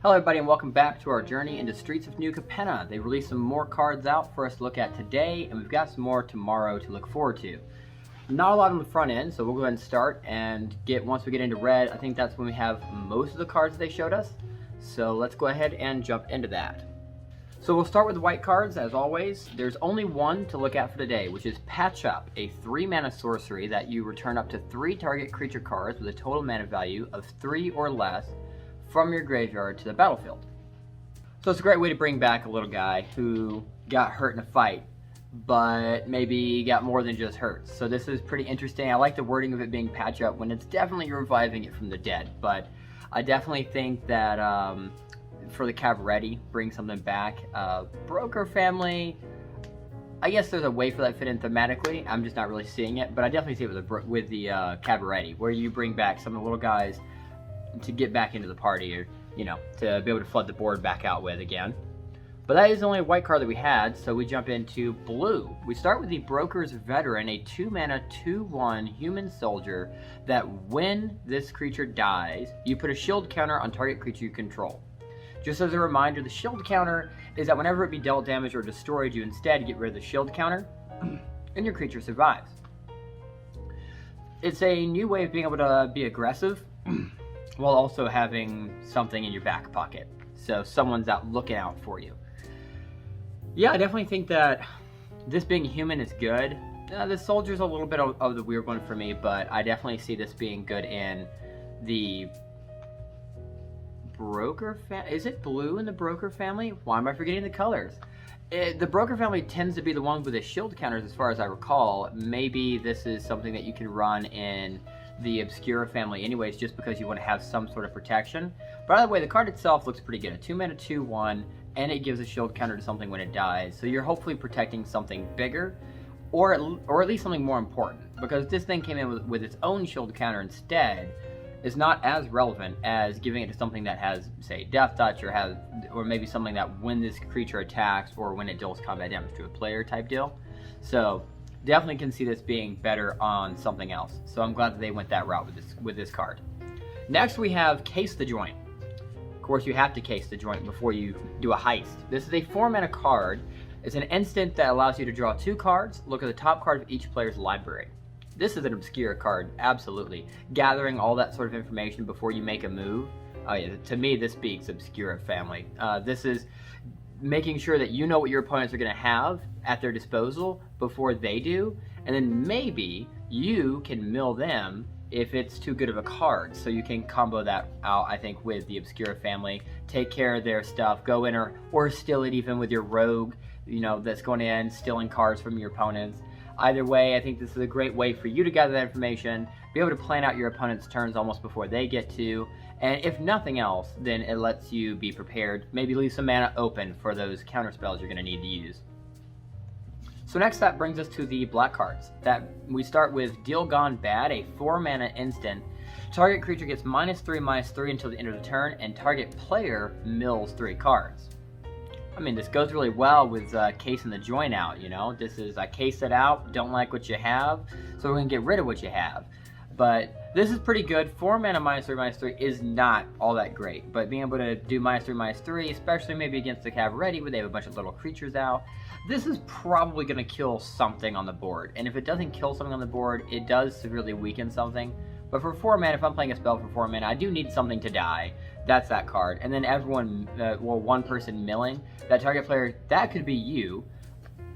Hello everybody and welcome back to our journey into Streets of New Capenna. They released some more cards out for us to look at today, and we've got some more tomorrow to look forward to. Not a lot on the front end, so we'll go ahead and start and once we get into red, I think that's when we have most of the cards that they showed us. So let's go ahead and jump into that. So we'll start with the white cards as always. There's only one to look at for today, which is Patch Up, a 3-mana sorcery that you return up to 3 target creature cards with a total mana value of 3 or less from your graveyard to the battlefield. So it's a great way to bring back a little guy who got hurt in a fight, but maybe got more than just hurt. So this is pretty interesting. I like the wording of it being Patch Up when it's definitely reviving it from the dead, but I definitely think that for the Cavalry, bring something back. Broker Family, I guess there's a way for that to fit in thematically. I'm just not really seeing it, but I definitely see it with the Cavalry, where you bring back some of the little guys to get back into the party, or to be able to flood the board back out with again. But that is the only white card that we had, so we jump into blue. We start with the Broker's Veteran, a 2-mana 2/1 human soldier that when this creature dies, you put a shield counter on target creature you control. Just as a reminder, the shield counter is that whenever it be dealt damage or destroyed, you instead get rid of the shield counter and your creature survives. It's a new way of being able to be aggressive while also having something in your back pocket, so someone's out looking out for you. Yeah, I definitely think that this being human is good. The soldier's a little bit of the weird one for me, but I definitely see this being good in the Broker family. Is it blue in the Broker family? Why am I forgetting the colors? The Broker family tends to be the one with the shield counters as far as I recall. Maybe this is something that you can run in the Obscura family anyways, just because you want to have some sort of protection. But either way, the card itself looks pretty good. A 2-mana 2/1, and it gives a shield counter to something when it dies. So you're hopefully protecting something bigger, or at least something more important. Because this thing came in with its own shield counter instead, is not as relevant as giving it to something that has, say, Death Touch, or maybe something that when this creature attacks or when it deals combat damage to a player type deal. So definitely can see this being better on something else. So I'm glad that they went that route with this card. Next we have Case the Joint. Of course you have to case the joint before you do a heist. This is a 4-mana card. It's an instant that allows you to draw 2 cards, look at the top card of each player's library. This is an Obscura card, absolutely. Gathering all that sort of information before you make a move. Oh yeah, to me this speaks Obscura family. This is making sure that you know what your opponents are going to have at their disposal before they do, and then maybe you can mill them if it's too good of a card. So you can combo that out, I think, with the Obscura family, take care of their stuff, go in or steal it even with your rogue, that's going in, stealing cards from your opponents. Either way, I think this is a great way for you to gather that information, be able to plan out your opponent's turns almost before they get to, and if nothing else, then it lets you be prepared, maybe leave some mana open for those counter spells you're going to need to use. So next that brings us to the black cards. That we start with Deal Gone Bad, a 4-mana instant. Target creature gets -3/-3 until the end of the turn, and target player mills 3 cards. I mean, this goes really well with casing the joint out, This is, I case it out, don't like what you have, so we're going to get rid of what you have. But this is pretty good. 4-mana -3/-3 is not all that great, but being able to do -3/-3, especially maybe against the Cavalry where they have a bunch of little creatures out, this is probably going to kill something on the board. And if it doesn't kill something on the board, it does severely weaken something. But for 4 mana, if I'm playing a spell for 4 mana, I do need something to die. That's that card. And then everyone, one person milling, that target player, that could be you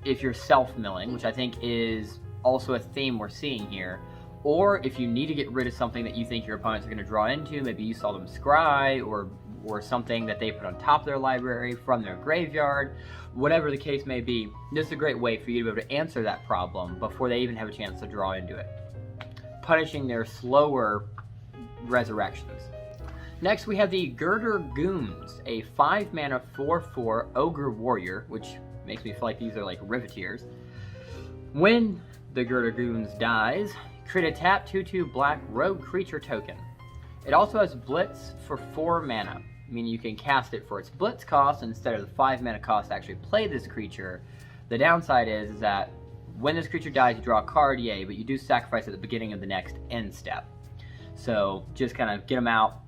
if you're self-milling, which I think is also a theme we're seeing here. Or if you need to get rid of something that you think your opponents are going to draw into, maybe you saw them scry or something that they put on top of their library from their graveyard, whatever the case may be, this is a great way for you to be able to answer that problem before they even have a chance to draw into it, punishing their slower resurrections. Next we have the Girder Goons, a 5-mana 4/4 Ogre Warrior, which makes me feel like these are like Riveters. When the Girder Goons dies, create a tap 2/2 black rogue creature token. It also has Blitz for 4 mana, meaning you can cast it for its Blitz cost instead of the 5 mana cost to actually play this creature. The downside is that when this creature dies, you draw a card, yay, but you do sacrifice at the beginning of the next end step. So just kind of get them out,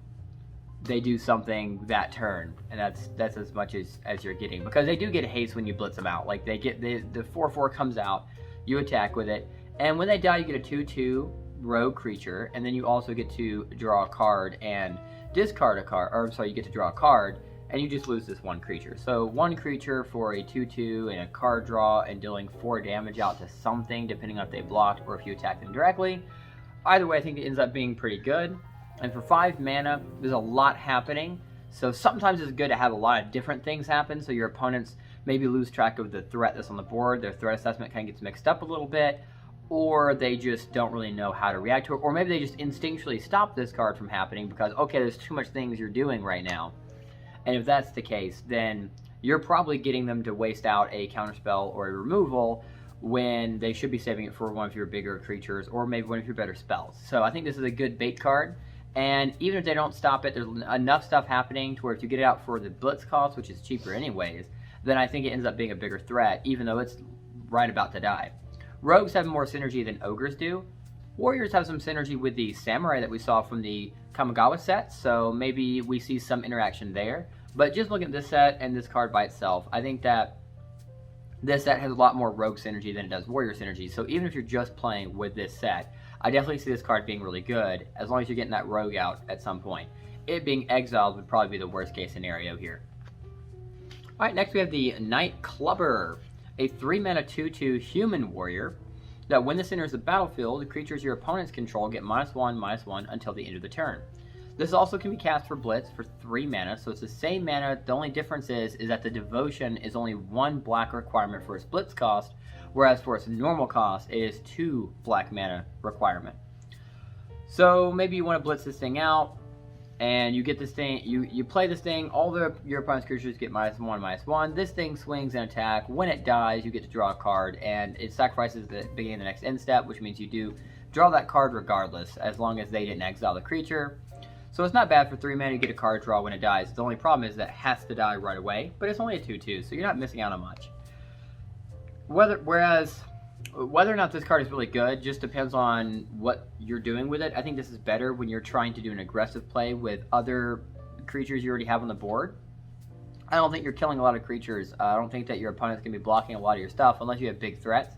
they do something that turn, and that's as much as you're getting, because they do get haste when you blitz them out. Like the 4/4 comes out, you attack with it, and when they die you get a 2/2 rogue creature, and then you also get to draw a card and discard a card, or I'm sorry, you get to draw a card, and you just lose this one creature. So one creature for a 2/2 and a card draw, and dealing 4 damage out to something, depending on if they blocked or if you attack them directly. Either way, I think it ends up being pretty good. And for 5 mana, there's a lot happening. So sometimes it's good to have a lot of different things happen, so your opponents maybe lose track of the threat that's on the board. Their threat assessment kind of gets mixed up a little bit, or they just don't really know how to react to it, or maybe they just instinctually stop this card from happening because, okay, there's too much things you're doing right now. And if that's the case, then you're probably getting them to waste out a counterspell or a removal when they should be saving it for one of your bigger creatures, or maybe one of your better spells. So I think this is a good bait card. And even if they don't stop it, there's enough stuff happening to where if you get it out for the blitz cost, which is cheaper anyways, then I think it ends up being a bigger threat, even though it's right about to die. Rogues have more synergy than ogres do. Warriors have some synergy with the samurai that we saw from the Kamigawa set, so maybe we see some interaction there. But just looking at this set and this card by itself, I think that this set has a lot more rogue synergy than it does warrior synergy. So even if you're just playing with this set, I definitely see this card being really good, as long as you're getting that rogue out at some point. It being exiled would probably be the worst case scenario here. Alright, next we have the Night Clubber, a 3 mana 2/2 human warrior that when this enters the battlefield, the creatures your opponents control get -1/-1 until the end of the turn. This also can be cast for Blitz for 3 mana, so it's the same mana. The only difference is that the Devotion is only 1 black requirement for its Blitz cost, whereas for its normal cost, it is 2 black mana requirement. So maybe you want to blitz this thing out, and you get this thing, you play this thing, all your opponent's creatures get -1/-1. This thing swings and attack. When it dies, you get to draw a card, and it sacrifices the beginning of the next end step, which means you do draw that card regardless, as long as they didn't exile the creature. So it's not bad for 3 mana to get a card draw when it dies. The only problem is that it has to die right away, but it's only a 2/2, so you're not missing out on much. Whereas whether or not this card is really good just depends on what you're doing with it. I think this is better when you're trying to do an aggressive play with other creatures you already have on the board. I don't think you're killing a lot of creatures. I don't think that your opponent's going to be blocking a lot of your stuff unless you have big threats.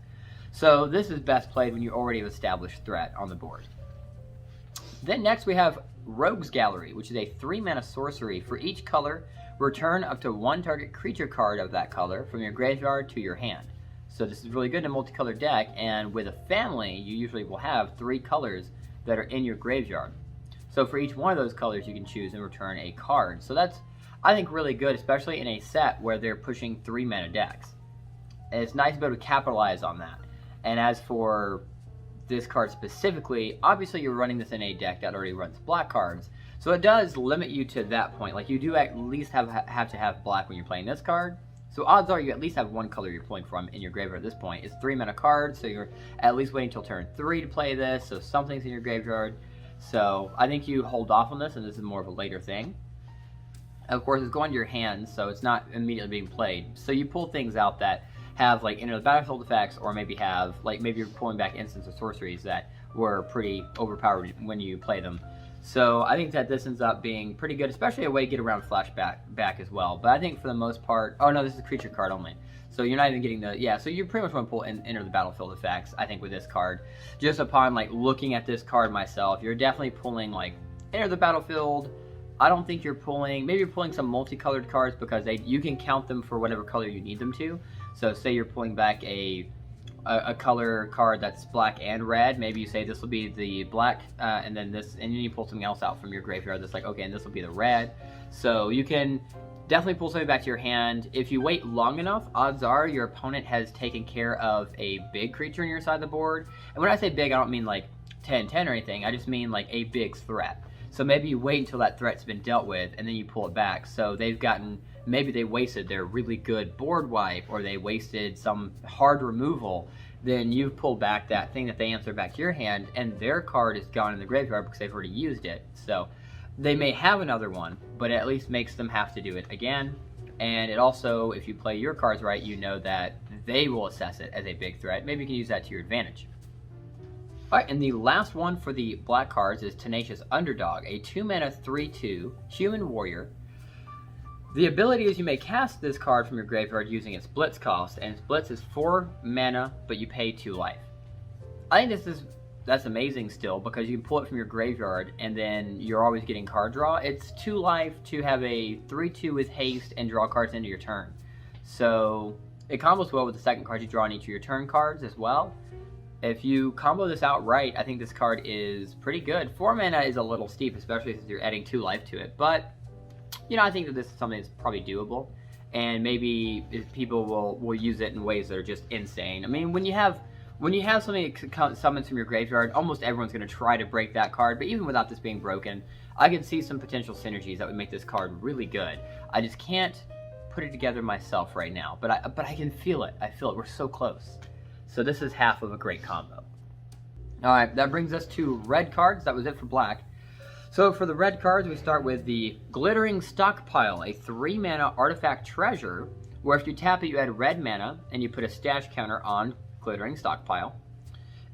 So this is best played when you already have established threat on the board. Then next we have Rogue's Gallery, which is a 3 mana sorcery. For each color, return up to 1 target creature card of that color from your graveyard to your hand. So this is really good in a multicolored deck, and with a family, you usually will have 3 colors that are in your graveyard. So for each one of those colors, you can choose and return a card. So that's, I think, really good, especially in a set where they're pushing 3 mana decks. And it's nice to be able to capitalize on that. And as for this card specifically, obviously you're running this in a deck that already runs black cards, so it does limit you to that point. Like, you do at least have to have black when you're playing this card. So odds are you at least have 1 color you're pulling from in your graveyard at this point. It's 3 mana cards, so you're at least waiting until turn 3 to play this, so something's in your graveyard. So I think you hold off on this, and this is more of a later thing. Of course, it's going to your hands, so it's not immediately being played. So you pull things out that have like enter the battlefield effects, or maybe have like maybe you're pulling back instants or sorceries that were pretty overpowered when you play them. So I think that this ends up being pretty good, especially a way to get around flashback as well. But I think for the most part, oh no, this is a creature card only. So you're not even getting the, yeah, so you pretty much want to pull and enter the battlefield effects, I think, with this card. Just upon like looking at this card myself, you're definitely pulling like enter the battlefield. I don't think you're pulling, maybe you're pulling some multicolored cards because you can count them for whatever color you need them to. So say you're pulling back a color card that's black and red. Maybe you say this will be the black, and then you pull something else out from your graveyard that's like, okay, and this will be the red. So you can definitely pull something back to your hand. If you wait long enough, odds are your opponent has taken care of a big creature on your side of the board. And when I say big, I don't mean like 10-10 or anything. I just mean like a big threat. So maybe you wait until that threat's been dealt with, and then you pull it back. So they've gotten, maybe they wasted their really good board wipe, or they wasted some hard removal. Then you've pulled back that thing that they answered back to your hand, and their card is gone in the graveyard because they've already used it. So they may have another one, but it at least makes them have to do it again. And it also, if you play your cards right, you know that they will assess it as a big threat. Maybe you can use that to your advantage. Alright, and the last one for the black cards is Tenacious Underdog, a 2-mana 3/2 human warrior. The ability is you may cast this card from your graveyard using its Blitz cost, and its Blitz is 4 mana, but you pay 2 life. I think that's amazing still, because you can pull it from your graveyard, and then you're always getting card draw. It's 2 life to have a 3/2 with haste and draw cards into your turn. So it combos well with the second card you draw on each of your turn cards as well. If you combo this out right, I think this card is pretty good. 4 mana is a little steep, especially since you're adding 2 life to it, but you know, I think that this is something that's probably doable, and maybe people will use it in ways that are just insane. I mean, when you have something that summons from your graveyard, almost everyone's going to try to break that card, but even without this being broken, I can see some potential synergies that would make this card really good. I just can't put it together myself right now, but I can feel it. I feel it. We're so close. So this is half of a great combo. Alright, that brings us to red cards. That was it for black. So for the red cards, we start with the Glittering Stockpile, a 3-mana artifact treasure, where if you tap it, you add red mana, and you put a stash counter on Glittering Stockpile.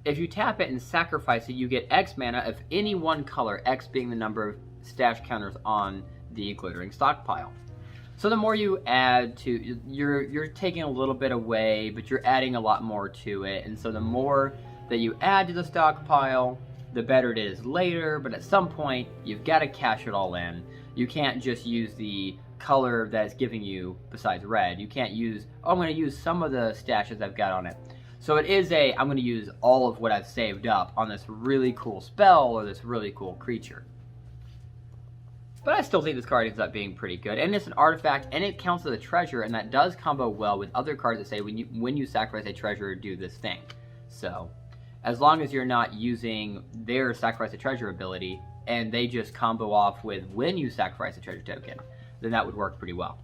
If you tap it and sacrifice it, you get X mana of any one color, X being the number of stash counters on the Glittering Stockpile. So the more you add to, you're taking a little bit away, but you're adding a lot more to it, and so the more that you add to the stockpile, the better it is later, but at some point, you've got to cash it all in. You can't just use the color that it's giving you besides red. You can't use, oh, I'm going to use some of the stashes I've got on it. So it is I'm going to use all of what I've saved up on this really cool spell or this really cool creature. But I still think this card ends up being pretty good. And it's an artifact, and it counts as a treasure, and that does combo well with other cards that say when you sacrifice a treasure, do this thing. So as long as you're not using their sacrifice a treasure ability, and they just combo off with when you sacrifice a treasure token, then that would work pretty well.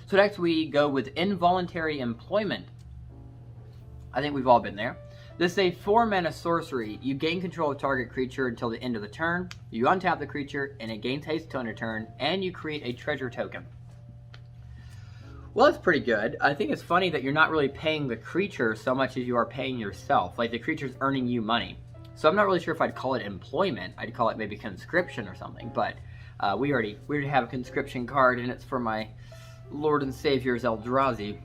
So next we go with Involuntary Employment. I think we've all been there. This is a 4-mana sorcery. You gain control of target creature until the end of the turn. You untap the creature, and it gains haste until end of turn, and you create a treasure token. Well, that's pretty good. I think it's funny that you're not really paying the creature so much as you are paying yourself. Like, the creature's earning you money. So I'm not really sure if I'd call it employment. I'd call it maybe conscription or something. But we already have a conscription card, and it's for my Lord and Savior Eldrazi.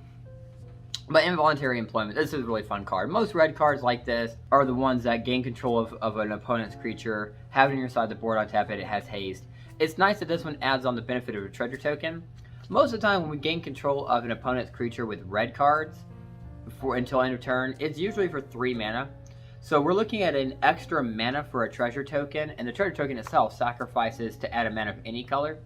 But Involuntary Employment, this is a really fun card. Most red cards like this are the ones that gain control of an opponent's creature, have it on your side of the board, untap it, it has haste. It's nice that this one adds on the benefit of a treasure token. Most of the time when we gain control of an opponent's creature with red cards until end of turn, it's usually for 3 mana. So we're looking at an extra mana for a treasure token, and the treasure token itself sacrifices to add a mana of any color.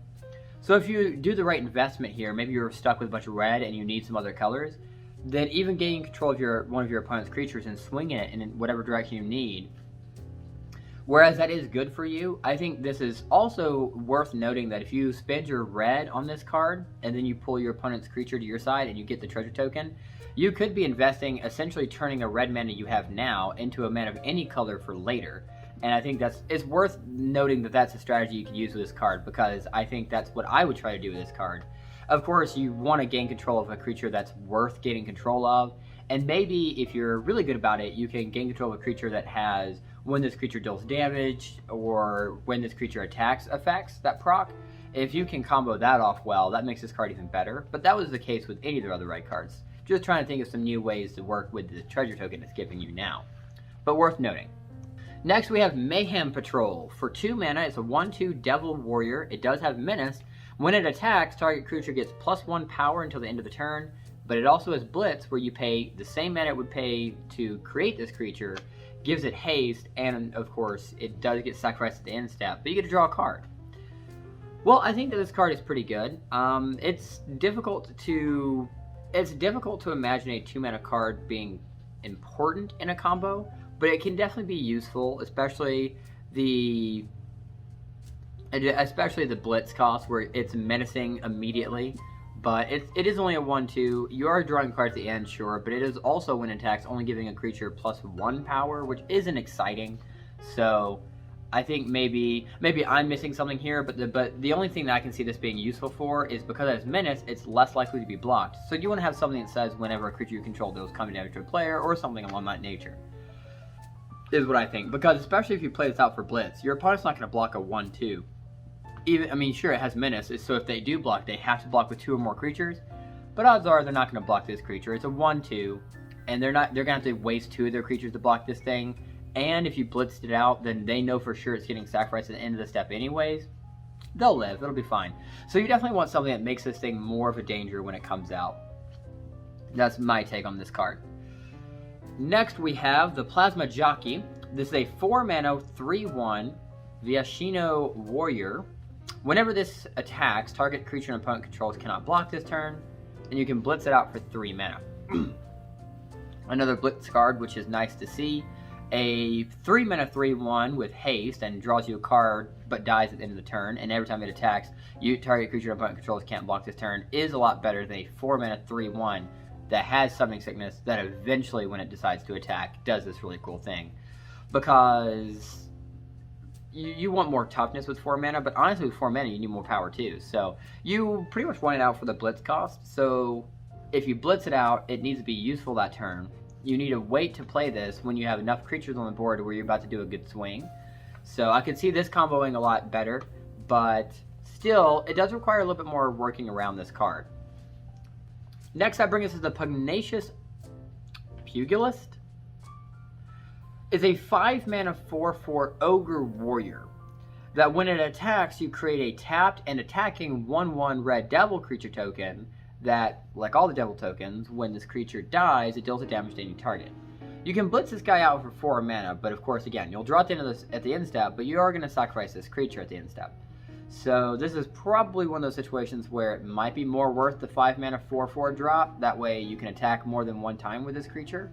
So if you do the right investment here, maybe you're stuck with a bunch of red and you need some other colors, then even gaining control of one of your opponent's creatures and swinging it in whatever direction you need, whereas that is good for you, I think this is also worth noting that if you spend your red on this card, and then you pull your opponent's creature to your side and you get the treasure token, you could be investing, essentially turning a red mana you have now into a mana of any color for later. And I think it's worth noting that that's a strategy you can use with this card, because I think that's what I would try to do with this card. Of course, you want to gain control of a creature that's worth getting control of, and maybe if you're really good about it, you can gain control of a creature that has when this creature deals damage, or when this creature attacks effects that proc. If you can combo that off well, that makes this card even better. But that was the case with any of the other red cards. Just trying to think of some new ways to work with the treasure token it's giving you now. But worth noting. Next we have Mayhem Patrol. For 2 mana, it's a 1/2 Devil Warrior. It does have Menace. When it attacks, target creature gets +1 power until the end of the turn. But it also has Blitz, where you pay the same mana it would pay to create this creature, gives it haste, and of course it does get sacrificed at the end step, but you get to draw a card. Well, I think that this card is pretty good. It's difficult to imagine a 2-mana card being important in a combo, but it can definitely be useful, especially the Blitz cost, where it's menacing immediately. But it is only a 1/2. You are drawing cards at the end, sure, but it is also, when it attacks, only giving a creature +1 power, which isn't exciting. So I think maybe I'm missing something here, but the only thing that I can see this being useful for is because it has Menace, it's less likely to be blocked. So you want to have something that says whenever a creature you control deals combat damage to a player, or something along that nature. is what I think. Because especially if you play this out for Blitz, your opponent's not going to block a 1-2. Even, I mean, sure, it has Menace, so if they do block, they have to block with 2 or more creatures. But odds are they're not going to block this creature. It's a 1-2, and they're going to have to waste 2 of their creatures to block this thing. And if you blitzed it out, then they know for sure it's getting sacrificed at the end of the step anyways. They'll live. It'll be fine. So you definitely want something that makes this thing more of a danger when it comes out. That's my take on this card. Next we have the Plasma Jockey. This is a 4-mana, 3/1 Viasino Warrior. Whenever this attacks, target creature and opponent controls cannot block this turn, and you can blitz it out for 3 mana. Another blitz card, which is nice to see. A 3-mana 3/1 with haste and draws you a card but dies at the end of the turn, and every time it attacks, you target creature and opponent controls can't block this turn, is a lot better than a 4-mana 3/1 that has Summoning Sickness that eventually, when it decides to attack, does this really cool thing. Because you want more toughness with 4 mana, but honestly with 4 mana you need more power too. So you pretty much want it out for the blitz cost. So if you blitz it out, it needs to be useful that turn. You need to wait to play this when you have enough creatures on the board where you're about to do a good swing. So I could see this comboing a lot better, but still, it does require a little bit more working around this card. Next I bring us to the Tenacious Pugilist. It's a 5-mana 4/4 Ogre Warrior that when it attacks, you create a tapped and attacking 1/1 red devil creature token that, like all the devil tokens, when this creature dies, it deals a damage to any target. You can blitz this guy out for 4 mana, but of course, again, you'll draw at the end of this at the end step, but you are going to sacrifice this creature at the end step. So this is probably one of those situations where it might be more worth the 5-mana 4/4 drop. That way you can attack more than one time with this creature,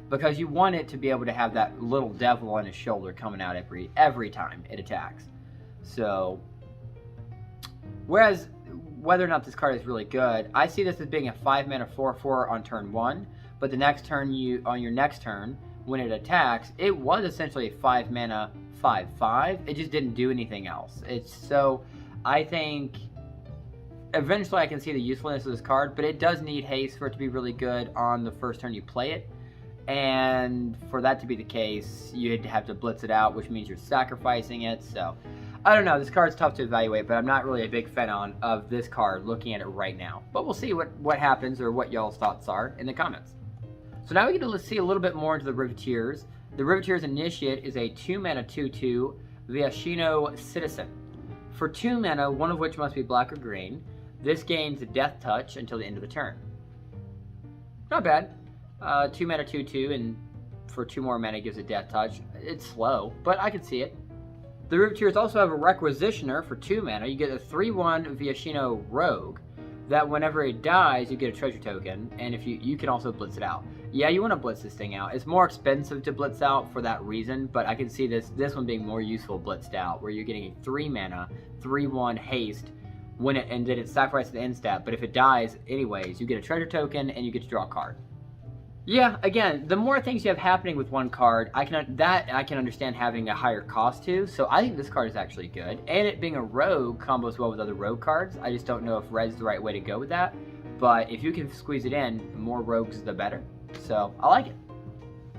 because you want it to be able to have that little devil on his shoulder coming out every time it attacks. So, whereas whether or not this card is really good, I see this as being a 5-mana 4/4 on turn 1, but the next turn on your next turn, when it attacks, it was essentially a 5-mana 5/5. It just didn't do anything else. So I think eventually I can see the usefulness of this card, but it does need haste for it to be really good on the first turn you play it. And for that to be the case, you'd have to blitz it out, which means you're sacrificing it. So I don't know, this card's tough to evaluate, but I'm not really a big fan of this card looking at it right now. But we'll see what happens or what y'all's thoughts are in the comments. So now we get to see a little bit more into the Riveters. The Riveters Initiate is a 2-mana 2/2 Viasino Citizen. For 2 mana, one of which must be black or green, this gains Death Touch until the end of the turn. Not bad. 2 mana 2/2, and for 2 more mana gives it Death Touch. It's slow, but I can see it. The Riveters also have a Requisitioner for 2 mana. You get a 3/1 Viasino Rogue that whenever it dies, you get a treasure token, and if you can also blitz it out. Yeah, you want to blitz this thing out. It's more expensive to blitz out for that reason, but I can see this one being more useful blitzed out, where you're getting a 3 mana 3/1 haste and then it's sacrificed at the end step, but if it dies anyways, you get a treasure token and you get to draw a card. Yeah, again, the more things you have happening with one card, I can understand having a higher cost to, so I think this card is actually good. And it being a rogue combos well with other rogue cards. I just don't know if red's the right way to go with that, but if you can squeeze it in, the more rogues the better. So, I like it.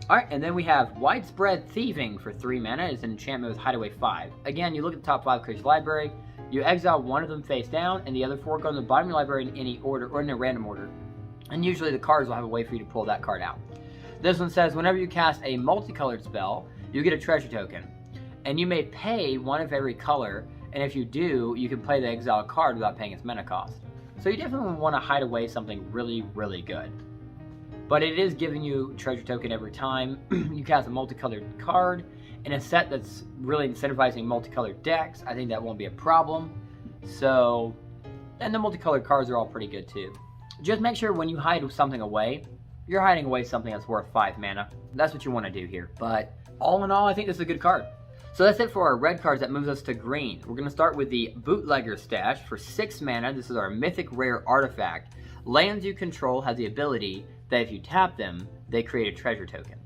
Alright, and then we have Widespread Thieving for 3 mana. It's an enchantment with Hideaway 5. Again, you look at the top 5 creatures library, you exile one of them face down, and the other 4 go in the bottom of your library in any order, or in a random order. And usually the cards will have a way for you to pull that card out. This one says, whenever you cast a multicolored spell, you get a treasure token. And you may pay one of every color, and if you do, you can play the exiled card without paying its mana cost. So you definitely want to hide away something really, really good. But it is giving you treasure token every time you cast a multicolored card. In a set that's really incentivizing multicolored decks, I think that won't be a problem. So, and the multicolored cards are all pretty good too. Just make sure when you hide something away, you're hiding away something that's worth 5 mana. That's what you want to do here. But all in all, I think this is a good card. So that's it for our red cards. That moves us to green. We're going to start with the Bootlegger Stash for 6 mana. This is our mythic rare artifact. Lands you control have the ability that if you tap them, they create a treasure token.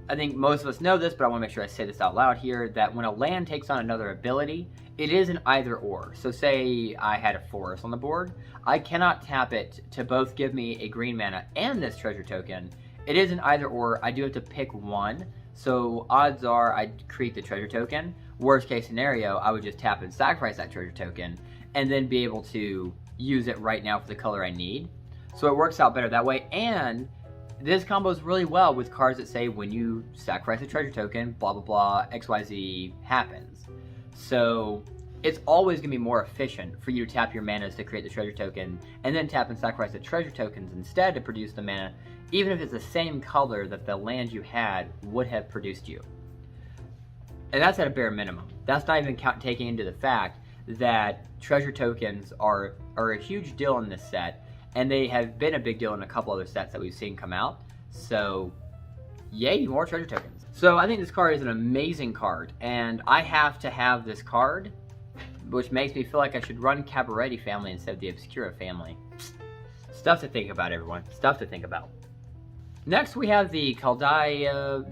I think most of us know this, but I want to make sure I say this out loud here, that when a land takes on another ability, it is an either or. So say I had a forest on the board, I cannot tap it to both give me a green mana and this treasure token. It is an either or. I do have to pick one. So odds are I'd create the treasure token. Worst case scenario, I would just tap and sacrifice that treasure token and then be able to use it right now for the color I need. So it works out better that way, and this combos really well with cards that say when you sacrifice a treasure token, blah blah blah, XYZ happens. So it's always going to be more efficient for you to tap your manas to create the treasure token and then tap and sacrifice the treasure tokens instead to produce the mana, even if it's the same color that the land you had would have produced you. And that's at a bare minimum. That's not even taking into the fact that treasure tokens are a huge deal in this set, and they have been a big deal in a couple other sets that we've seen come out. So, yay, more treasure tokens. So I think this card is an amazing card, and I have to have this card, which makes me feel like I should run Cabaretti family instead of the Obscura family. Stuff to think about, everyone. Stuff to think about. Next, we have the Daiya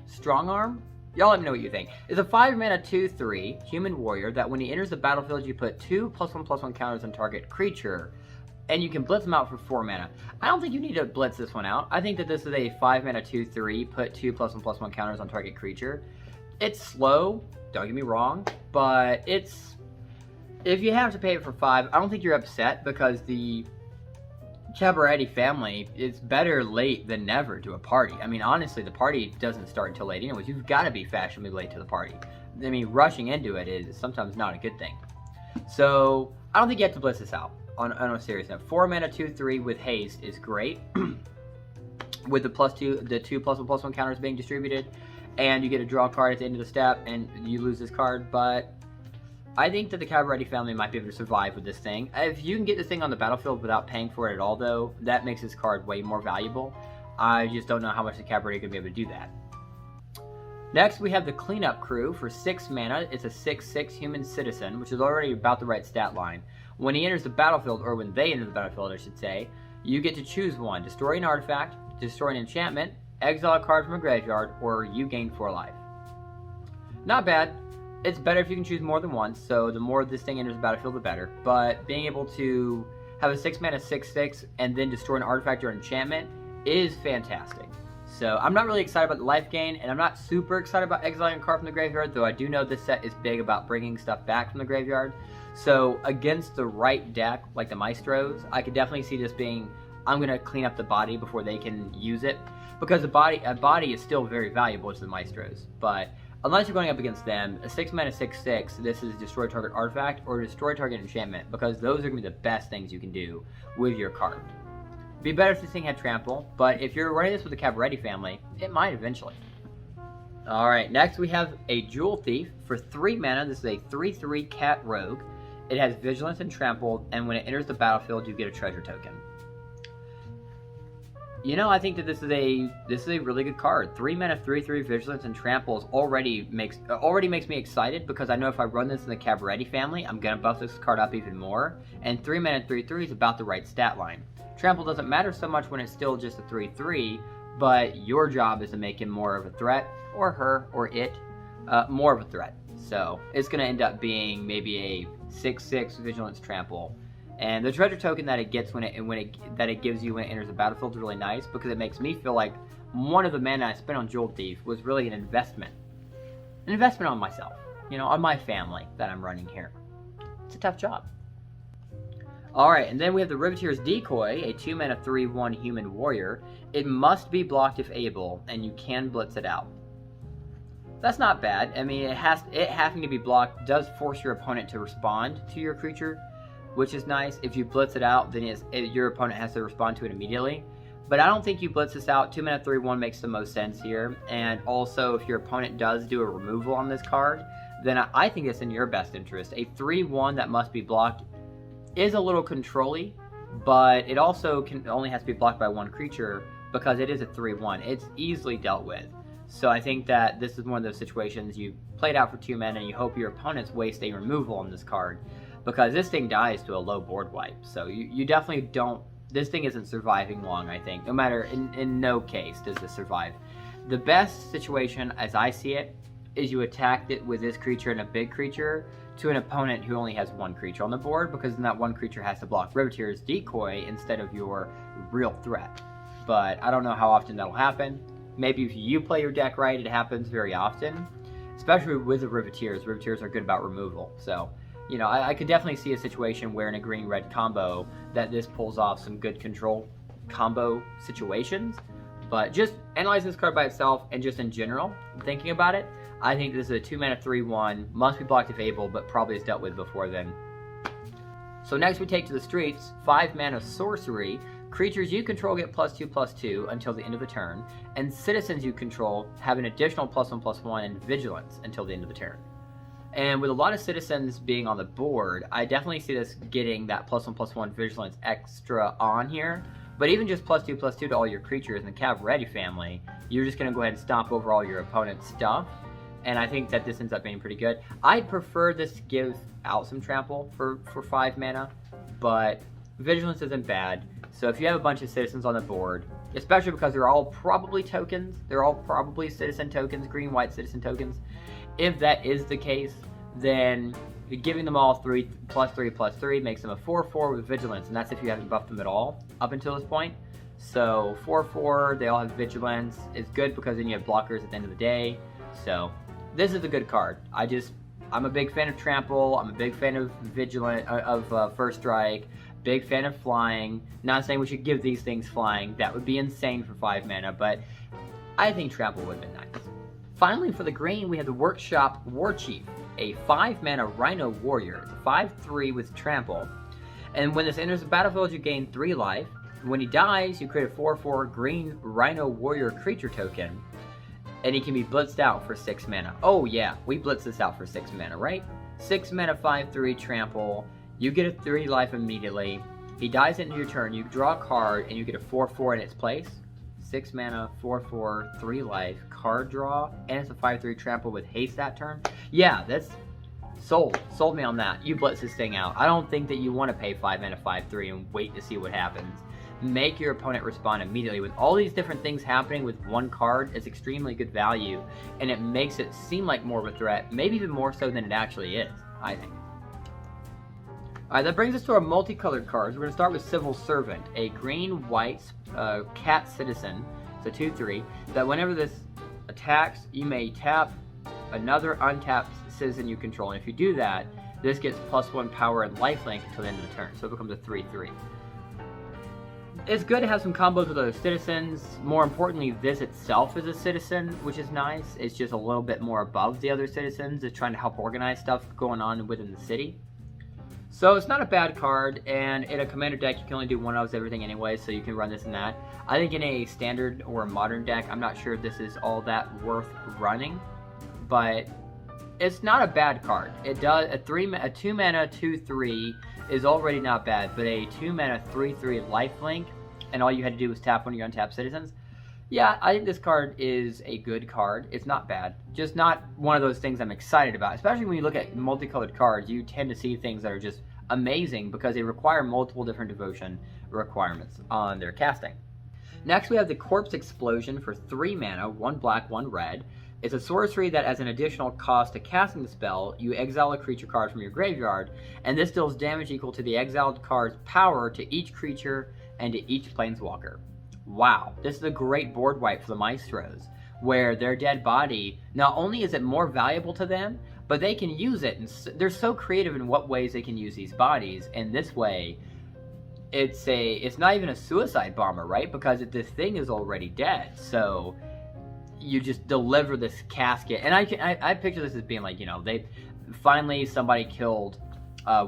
Strongarm. Y'all let me know what you think. It's a 5-mana 2/3 human warrior that when he enters the battlefield, you put 2 +1/+1 counters on target creature, and you can blitz them out for 4 mana. I don't think you need to blitz this one out. I think that this is a 5-mana 2/3, put 2 +1/+1 counters on target creature. It's slow, don't get me wrong, but it's... if you have to pay it for 5, I don't think you're upset, because the Cabaretti family is better late than never to a party. I mean, honestly, the party doesn't start until late anyways. You've got to be fashionably late to the party. I mean, rushing into it is sometimes not a good thing. So, I don't think you have to blitz this out on a serious note. 4-mana 2/3 with haste is great. With the two +1/+1 counters being distributed, and you get a draw card at the end of the step, and you lose this card, but I think that the Cabaretti family might be able to survive with this thing. If you can get this thing on the battlefield without paying for it at all, though, that makes this card way more valuable. I just don't know how much the Cabaretti could be able to do that. Next, we have the Cleanup Crew for 6 mana. It's a 6/6 human citizen, which is already about the right stat line. When he enters the battlefield, or when they enter the battlefield, I should say, you get to choose one. Destroy an artifact, destroy an enchantment, exile a card from a graveyard, or you gain 4 life. Not bad. It's better if you can choose more than once, so the more this thing enters the battlefield, the better. But being able to have a 6-mana 6/6 and then destroy an artifact or enchantment is fantastic. So I'm not really excited about the life gain, and I'm not super excited about exiling a card from the graveyard, though I do know this set is big about bringing stuff back from the graveyard. So against the right deck, like the Maestros, I could definitely see this being, I'm going to clean up the body before they can use it. Because a body is still very valuable to the Maestros, but unless you're going up against them, a 6-mana 6/6, this is destroy target artifact or destroy target enchantment, because those are going to be the best things you can do with your card. Be better if this thing had Trample, but if you're running this with the Cabaretti family, it might eventually. Alright, next we have a Jewel Thief for 3 mana. This is a 3/3 cat rogue. It has Vigilance and Trample, and when it enters the battlefield, you get a treasure token. You know, I think that this is a really good card. 3 mana 3/3 Vigilance and Tramples already makes me excited, because I know if I run this in the Cabaretti family, I'm gonna buff this card up even more. And 3 mana 3/3 is about the right stat line. Trample doesn't matter so much when it's still just a 3/3, but your job is to make him more of a threat, or her, or it, more of a threat. So it's gonna end up being maybe a 6/6 Vigilance Trample. And the treasure token that it gets that it gives you when it enters the battlefield is really nice, because it makes me feel like one of the mana I spent on Jewel Thief was really an investment on myself, you know, on my family that I'm running here. It's a tough job. All right, and then we have the Riveters Decoy, a 2-mana 3/1 human warrior. It must be blocked if able, and you can blitz it out. That's not bad. I mean, it having to be blocked does force your opponent to respond to your creature, which is nice. If you blitz it out, then your opponent has to respond to it immediately. But I don't think you blitz this out. 2-mana 3/1 makes the most sense here. And also, if your opponent does do a removal on this card, then I think it's in your best interest. A 3/1 that must be blocked is a little control-y, but it also only has to be blocked by one creature, because it is a 3/1. It's easily dealt with. So I think that this is one of those situations you play it out for 2 mana and you hope your opponents waste a removal on this card, because this thing dies to a low board wipe. So you definitely don't... this thing isn't surviving long, I think. No matter... in no case does this survive. The best situation, as I see it, is you attack it with this creature and a big creature to an opponent who only has one creature on the board, because then that one creature has to block Riveter's Decoy instead of your real threat. But I don't know how often that'll happen. maybe if you play your deck right, it happens very often. Especially with the Riveters. Riveters are good about removal. So, you know, I could definitely see a situation where in a green-red combo that this pulls off some good control combo situations. But just analyzing this card by itself and just in general, thinking about it, I think this is a 2-mana 3/1, must be blocked if able, but probably is dealt with before then. So next we take to the streets, 5-mana sorcery. Creatures you control get +2/+2 until the end of the turn, and citizens you control have an additional +1/+1 and vigilance until the end of the turn. And with a lot of citizens being on the board, I definitely see this getting that +1/+1 vigilance extra on here. But even just +2/+2 to all your creatures in the Cavalry family, you're just going to go ahead and stomp over all your opponent's stuff. And I think that this ends up being pretty good. I'd prefer this to give out some trample for 5 mana, but vigilance isn't bad. So if you have a bunch of citizens on the board, especially because they're all probably tokens, they're all probably citizen tokens, green-white citizen tokens. If that is the case, then giving them all +3/+3 makes them a 4/4 with vigilance, and that's if you haven't buffed them at all up until this point. So 4/4, they all have vigilance. It's good because then you have blockers at the end of the day. So this is a good card. I'm a big fan of trample. I'm a big fan of vigilance, first strike. Big fan of flying. Not saying we should give these things flying. That would be insane for 5 mana, but I think trample would have been nice. Finally, for the green, we have the Workshop Warchief, a 5-mana Rhino Warrior. It's a 5/3 with trample. And when this enters the battlefield, you gain 3 life. When he dies, you create a 4/4 green Rhino Warrior creature token, and he can be blitzed out for 6 mana. Oh yeah, we blitz this out for 6 mana, right? 6 mana 5/3 trample. You get a 3 life immediately. He dies into your turn. You draw a card, and you get a 4/4 in its place. 6 mana, 4/4, 3 life, card draw, and it's a 5/3 trample with haste that turn. Yeah, that's sold. Sold me on that. You blitz this thing out. I don't think that you want to pay 5 mana 5/3 and wait to see what happens. Make your opponent respond immediately. With all these different things happening with one card, it's extremely good value, and it makes it seem like more of a threat, maybe even more so than it actually is, I think. Alright, that brings us to our multicolored cards. We're going to start with Civil Servant, a green-white cat citizen, so 2/3, that whenever this attacks, you may tap another untapped citizen you control. And if you do that, this gets +1 power and lifelink until the end of the turn, so it becomes a 3/3. It's good to have some combos with other citizens. More importantly, this itself is a citizen, which is nice. It's just a little bit more above the other citizens. It's trying to help organize stuff going on within the city. So it's not a bad card, and in a commander deck, you can only do one of everything anyway, so you can run this and that. I think in a standard or a modern deck, I'm not sure if this is all that worth running, but it's not a bad card. It does a 2 mana 2/3 is already not bad, but a 2 mana 3/3 lifelink, and all you had to do was tap one of your untapped citizens. Yeah, I think this card is a good card. It's not bad. Just not one of those things I'm excited about. Especially when you look at multicolored cards, you tend to see things that are just amazing because they require multiple different devotion requirements on their casting. Next, we have the Corpse Explosion for 3 mana, 1 black, 1 red. It's a sorcery that as an additional cost to casting the spell, you exile a creature card from your graveyard, and this deals damage equal to the exiled card's power to each creature and to each planeswalker. Wow, this is a great board wipe for the Maestros, where their dead body, not only is it more valuable to them, but they can use it, and they're so creative in what ways they can use these bodies, and this way, it's not even a suicide bomber, right? Because this thing is already dead, so you just deliver this casket, and I picture this as being like, you know, somebody killed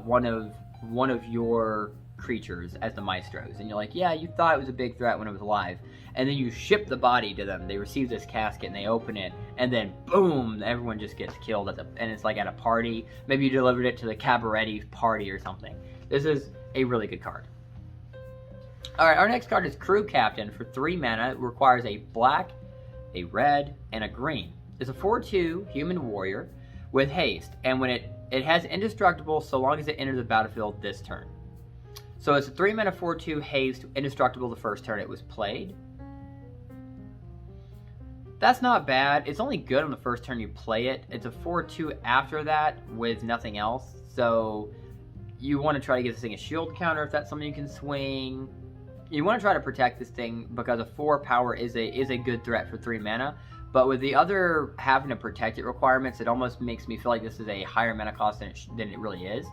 one of your creatures as the Maestros, and you're like, yeah, you thought it was a big threat when it was alive, and then you ship the body to them. They receive this casket and they open it, and then boom, everyone just gets killed and it's like at a party. Maybe you delivered it to the cabaret party or something. This is a really good card. Alright, our next card is Crew Captain for 3 mana. It requires a black, a red, and a green. It's a 4/2 human warrior with haste, and when it has indestructible so long as it enters the battlefield this turn. So it's a 3 mana 4/2 haste, indestructible the first turn it was played. That's not bad. It's only good on the first turn you play it. It's a 4/2 after that with nothing else. So you want to try to get this thing a shield counter if that's something you can swing. you want to try to protect this thing because a 4 power is a good threat for 3 mana. But with the other having to protect it requirements, it almost makes me feel like this is a higher mana cost than it really is.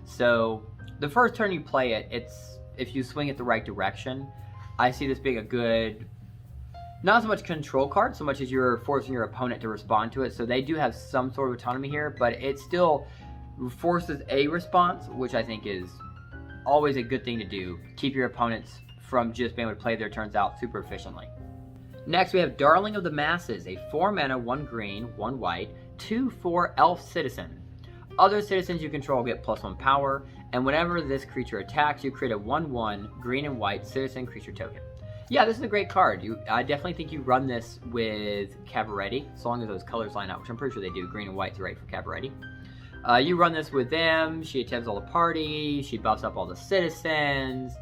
So the first turn you play it, if you swing it the right direction, I see this being a good, not so much control card, so much as you're forcing your opponent to respond to it. So they do have some sort of autonomy here, but it still forces a response, which I think is always a good thing to do. Keep your opponents from just being able to play their turns out super efficiently. Next, we have Darling of the Masses, a 4 mana, 1 green, 1 white, 2/4 elf citizen. Other citizens you control get +1 power, and whenever this creature attacks, you create a 1/1 green and white citizen creature token. Yeah, this is a great card. I definitely think you run this with Cabaretti, so long as those colors line up, which I'm pretty sure they do. Green and white's right for Cabaretti. You run this with them, she attempts all the party, she buffs up all the citizens,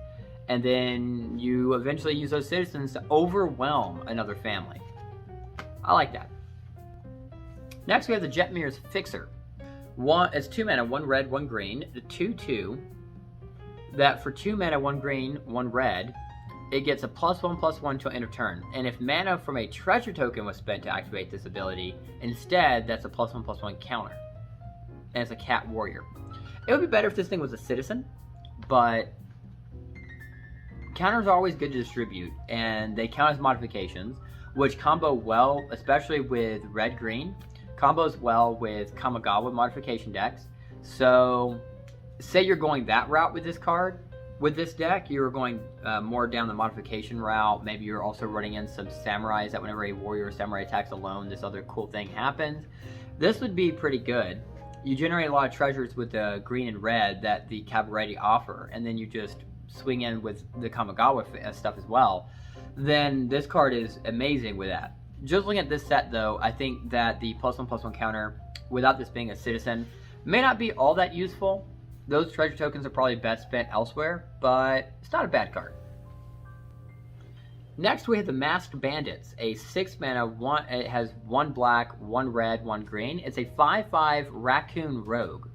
and then you eventually use those citizens to overwhelm another family. I like that. Next, we have the Jetmir's Fixer. It's 2 mana, 1 red, 1 green, the 2/2. That for 2 mana, 1 green, 1 red, it gets a +1/+1 till end of turn. And if mana from a treasure token was spent to activate this ability, instead, that's a +1/+1 counter. And it's a cat warrior. It would be better if this thing was a citizen, but counters are always good to distribute, and they count as modifications, which combo well, especially with red-green, combos well with Kamigawa modification decks. So, say you're going that route with this card, with this deck, you're going more down the modification route. Maybe you're also running in some samurais that whenever a warrior or samurai attacks alone, this other cool thing happens. This would be pretty good. You generate a lot of treasures with the green and red that the Cabaretti offer, and then you just swing in with the Kamigawa stuff as well. Then this card is amazing with that. Just looking at this set though, I think that the +1/+1 counter, without this being a citizen, may not be all that useful. Those treasure tokens are probably best spent elsewhere, but it's not a bad card. Next, we have the Masked Bandits, a 6 mana, it has 1 black, 1 red, 1 green. It's a 5/5 Raccoon Rogue.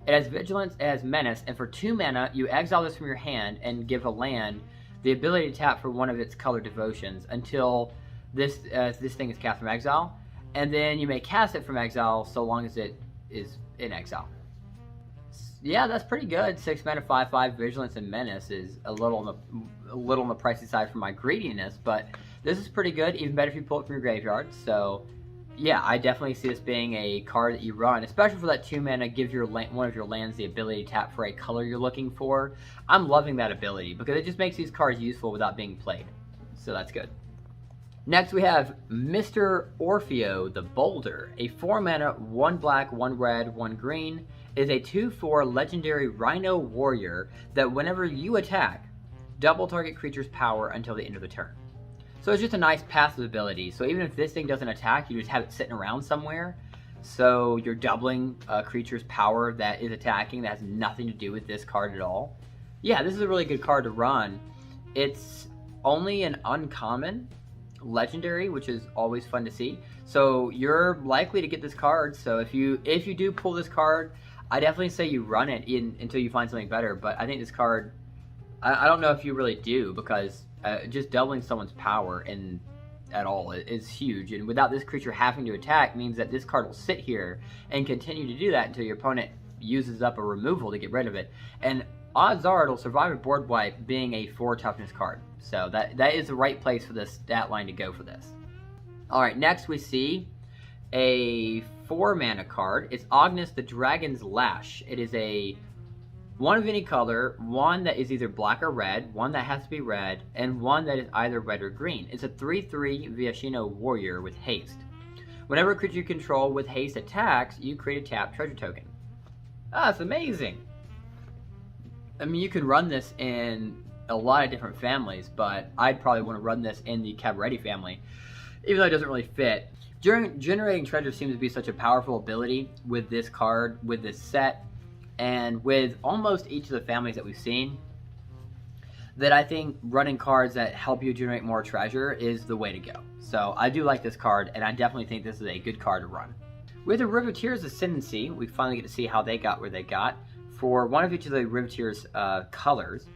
It has Vigilance, it has Menace, and for 2 mana, you exile this from your hand and give a land the ability to tap for one of its color devotions until this thing is cast from exile. And then you may cast it from exile so long as it is in exile. Yeah, that's pretty good. 6 mana, 5/5 Vigilance and Menace is a little on the pricey side for my greediness, but this is pretty good. Even better if you pull it from your graveyard. So yeah, I definitely see this being a card that you run, especially for that 2 mana, give one of your lands the ability to tap for a color you're looking for. I'm loving that ability because it just makes these cards useful without being played. So that's good. Next we have Mr. Orpheo the Boulder, a 4 mana, 1 black, 1 red, 1 green. It is a 2/4 legendary Rhino Warrior that whenever you attack, double target creature's power until the end of the turn. So it's just a nice passive ability. So even if this thing doesn't attack, you just have it sitting around somewhere. So you're doubling a creature's power that is attacking that has nothing to do with this card at all. Yeah, this is a really good card to run. It's only an uncommon legendary, which is always fun to see. So you're likely to get this card. So if you do pull this card, I definitely say you run it until you find something better. But I think this card, I don't know if you really do, because just doubling someone's power at all is huge. And without this creature having to attack means that this card will sit here and continue to do that until your opponent uses up a removal to get rid of it. And odds are it'll survive a board wipe being a 4 toughness card. So that is the right place for the stat line to go for this. Alright, next we see a 4 mana card. It's Agnes the Dragon's Lash. It is a 1 of any color, 1 that is either black or red, 1 that has to be red, and 1 that is either red or green. It's a 3/3 Viasino Warrior with haste. Whenever a creature you control with haste attacks, you create a tapped treasure token. Ah, that's amazing! I mean, you can run this in a lot of different families, but I'd probably want to run this in the Cabaretti family, even though it doesn't really fit. Generating treasure seems to be such a powerful ability with this card, with this set, and with almost each of the families that we've seen, that I think running cards that help you generate more treasure is the way to go. So I do like this card, and I definitely think this is a good card to run. With the Riveter's Ascendancy, we finally get to see how they got where they got. For one of each of the Riveter's colors,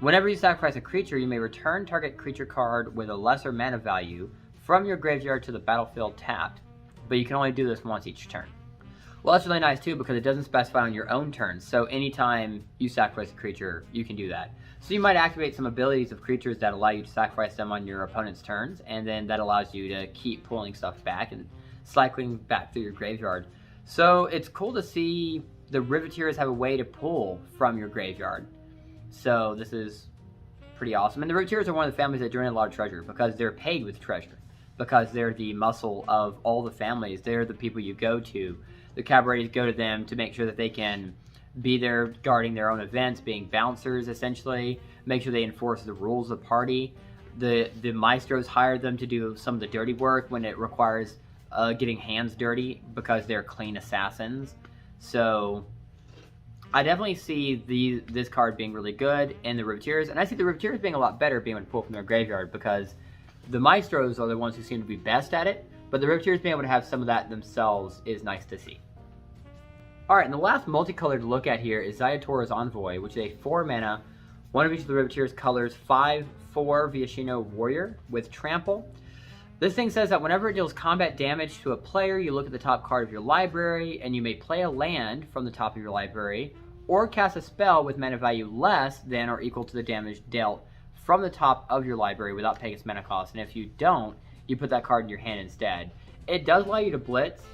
Whenever you sacrifice a creature, you may return target creature card with a lesser mana value from your graveyard to the battlefield tapped, but you can only do this once each turn. Well, that's really nice too, because it doesn't specify on your own turns, so anytime you sacrifice a creature, you can do that. So you might activate some abilities of creatures that allow you to sacrifice them on your opponent's turns, and then that allows you to keep pulling stuff back and cycling back through your graveyard. So it's cool to see the Riveters have a way to pull from your graveyard. So this is pretty awesome. And the Riveters are one of the families that drain a lot of treasure because they're paid with treasure. Because they're the muscle of all the families. They're the people you go to. The cabarets go to them to make sure that they can be there guarding their own events, being bouncers essentially, make sure they enforce the rules of the party. The maestros hire them to do some of the dirty work when it requires getting hands dirty because they're clean assassins. So I definitely see this card being really good in the Riveters, and I see the Riveters being a lot better being able to pull from their graveyard because the maestros are the ones who seem to be best at it, but the Riveters being able to have some of that themselves is nice to see. Alright, and the last multicolored to look at here is Ziatora's Envoy, which is a 4 mana, one of each of the Riveters colors, 5/4 Viasino Warrior with Trample. This thing says that whenever it deals combat damage to a player, you look at the top card of your library, and you may play a land from the top of your library, or cast a spell with mana value less than or equal to the damage dealt from the top of your library without paying its mana cost. And if you don't, you put that card in your hand instead. It does allow you to blitz,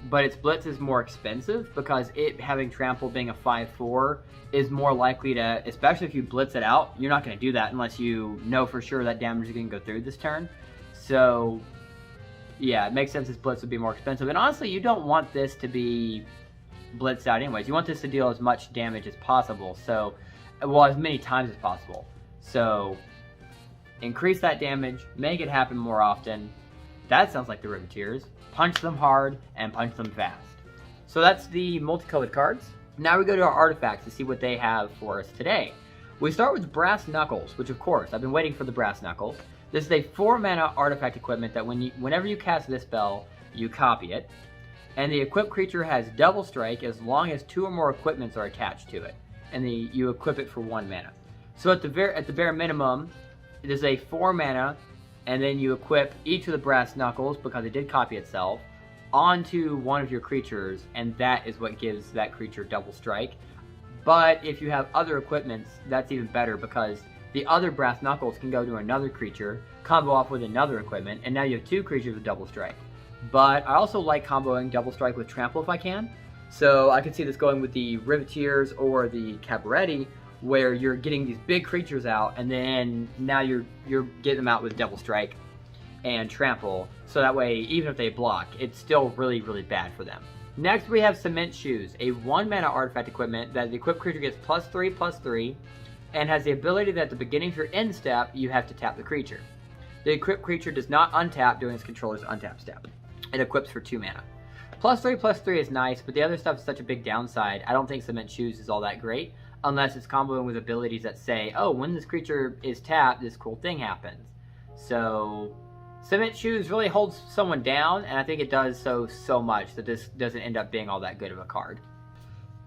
but its blitz is more expensive because it having Trample being a 5/4 is more likely to, especially if you blitz it out, you're not going to do that unless you know for sure that damage is going to go through this turn. So yeah, it makes sense its blitz would be more expensive. And honestly, you don't want this to be blitzed out anyways. You want this to deal as much damage as possible. So, well, as many times as possible. So increase that damage, make it happen more often. That sounds like the Riveters. Punch them hard and punch them fast. So that's the multicolored cards. Now we go to our artifacts to see what they have for us today. We start with Brass Knuckles, which of course, I've been waiting for the Brass Knuckles. This is a 4 mana artifact equipment that whenever you cast this spell, you copy it. And the equipped creature has double strike as long as 2 or more equipments are attached to it. And you equip it for 1 mana. So at the bare minimum, it is a 4 mana, and then you equip each of the Brass Knuckles, because it did copy itself, onto one of your creatures, and that is what gives that creature double strike. But if you have other equipments, that's even better, because the other Brass Knuckles can go to another creature, combo off with another equipment, and now you have 2 creatures with double strike. But I also like comboing double strike with Trample if I can. So I could see this going with the Riveters or the Cabaret, where you're getting these big creatures out, and then now you're getting them out with double strike and Trample. So that way, even if they block, it's still really, really bad for them. Next, we have Cement Shoes, a 1 mana artifact equipment that the equipped creature gets +3/+3, and has the ability that at the beginning of your end step, you have to tap the creature. The equipped creature does not untap during its controller's untap step. It equips for 2 mana. +3/+3 is nice, but the other stuff is such a big downside. I don't think Cement Shoes is all that great, unless it's comboing with abilities that say, oh, when this creature is tapped, this cool thing happens. So Cement Shoes really holds someone down, and I think it does so much that this doesn't end up being all that good of a card.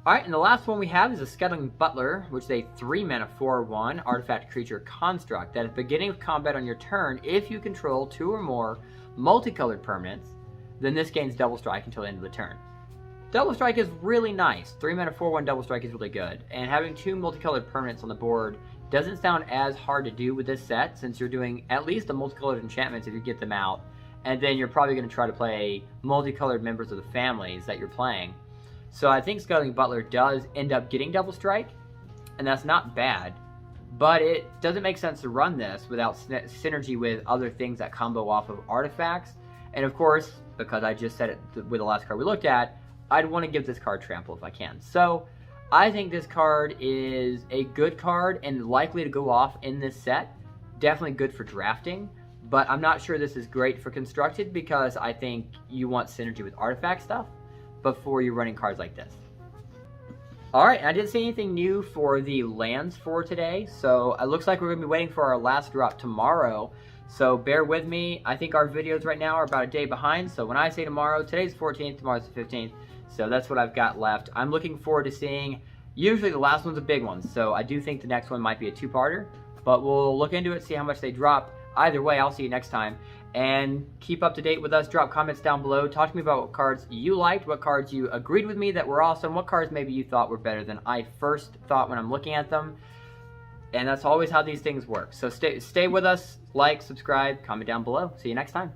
Alright, and the last one we have is a Scuttling Butler, which is a 3 mana 4/1 artifact creature construct that at the beginning of combat on your turn, if you control 2 or more multicolored permanents, then this gains double strike until the end of the turn. Double strike is really nice. 3 mana 4/1 double strike is really good, and having 2 multicolored permanents on the board doesn't sound as hard to do with this set, since you're doing at least a multicolored enchantments if you get them out, and then you're probably going to try to play multicolored members of the families that you're playing. So I think Scuttling Butler does end up getting double strike, and that's not bad, but it doesn't make sense to run this without synergy with other things that combo off of artifacts. And of course, because I just said it with the last card we looked at, I'd want to give this card Trample if I can. So I think this card is a good card and likely to go off in this set. Definitely good for drafting, but I'm not sure this is great for constructed because I think you want synergy with artifact stuff before you're running cards like this. Alright, I didn't see anything new for the lands for today, so it looks like we're going to be waiting for our last drop tomorrow. So bear with me. I think our videos right now are about a day behind, so when I say tomorrow, today's the 14th, tomorrow's the 15th, so that's what I've got left. I'm looking forward to seeing Usually the last one's a big one, so I do think the next one might be a two-parter, but we'll look into it, see how much they drop. Either way, I'll see you next time. And keep up to date with us. Drop comments down below. Talk to me about what cards you liked, what cards you agreed with me that were awesome, what cards maybe you thought were better than I first thought when I'm looking at them. And that's always how these things work. So stay with us, like, subscribe, comment down below. See you next time.